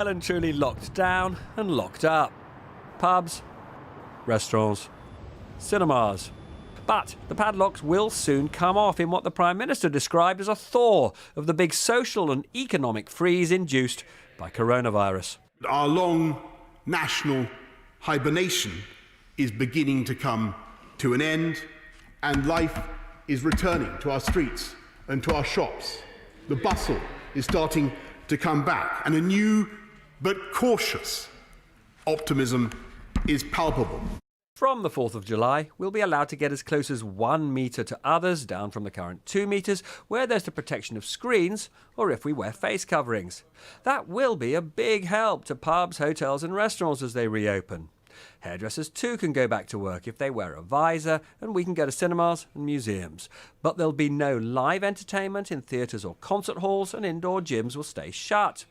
Well and truly locked down and locked up. Pubs, restaurants, cinemas. But the padlocks will soon come off in what the Prime Minister described as a thaw of the big social and economic freeze induced by coronavirus. Our long national hibernation is beginning to come to an end, and life is returning to our streets and to our shops. The bustle is starting to come back, and a new but cautious optimism is palpable. From the 4th of July, we'll be allowed to get as close as 1 metre to others, down from the current 2 metres, where there's the protection of screens, or if we wear face coverings. That will be a big help to pubs, hotels and restaurants as they reopen. Hairdressers too can go back to work if they wear a visor, and we can go to cinemas and museums. But there'll be no live entertainment in theatres or concert halls, and indoor gyms will stay shut.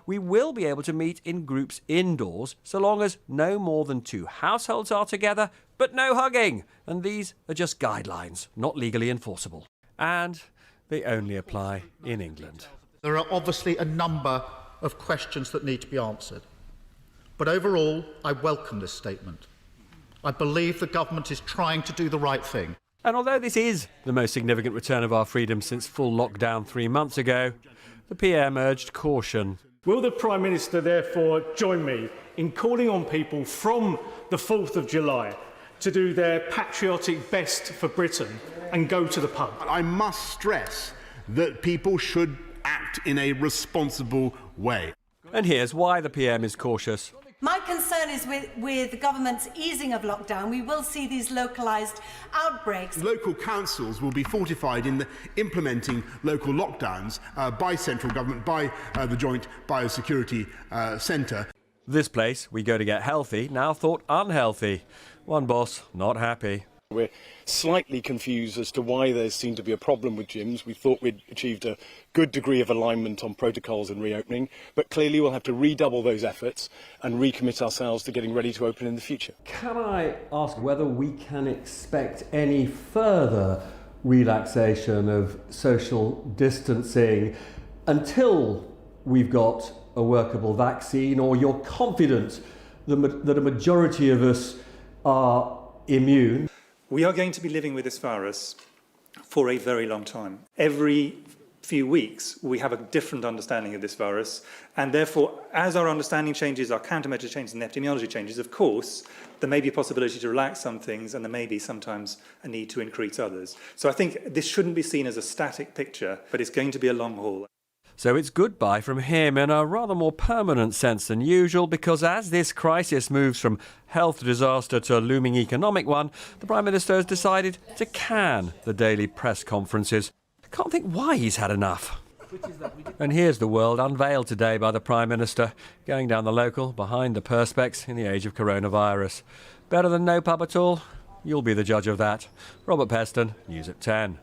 We will be able to meet in groups indoors so long as no more than 2 households are together, but no hugging. And these are just guidelines, not legally enforceable. And they only apply in England. There are obviously a number of questions that need to be answered. But overall, I welcome this statement. I believe the government is trying to do the right thing. And although this is the most significant return of our freedom since full lockdown 3 months ago, the PM urged caution. Will the Prime Minister therefore join me in calling on people from the 4th of July to do their patriotic best for Britain and go to the pub? I must stress that people should act in a responsible way. And here's why the PM is cautious. My concern is with the government's easing of lockdown. We will see these localised outbreaks. Local councils will be fortified in implementing local lockdowns by central government, by the Joint Biosecurity Centre. This place, we go to get healthy, now thought unhealthy. One boss not happy. We're slightly confused as to why there seemed to be a problem with gyms. We thought we'd achieved a good degree of alignment on protocols and reopening, but clearly we'll have to redouble those efforts and recommit ourselves to getting ready to open in the future. Can I ask whether we can expect any further relaxation of social distancing until we've got a workable vaccine, or you're confident that a majority of us are immune? We are going to be living with this virus for a very long time. Every few weeks, we have a different understanding of this virus, and therefore, as our understanding changes, our countermeasures changes, and epidemiology changes, of course, there may be a possibility to relax some things, and there may be sometimes a need to increase others. So I think this shouldn't be seen as a static picture, but it's going to be a long haul. So it's goodbye from him in a rather more permanent sense than usual, because as this crisis moves from health disaster to looming economic one, the Prime Minister has decided to can the daily press conferences. I can't think why he's had enough. And here's the world unveiled today by the Prime Minister, going down the local, behind the perspex in the age of coronavirus. Better than no pub at all? You'll be the judge of that. Robert Peston, News at 10.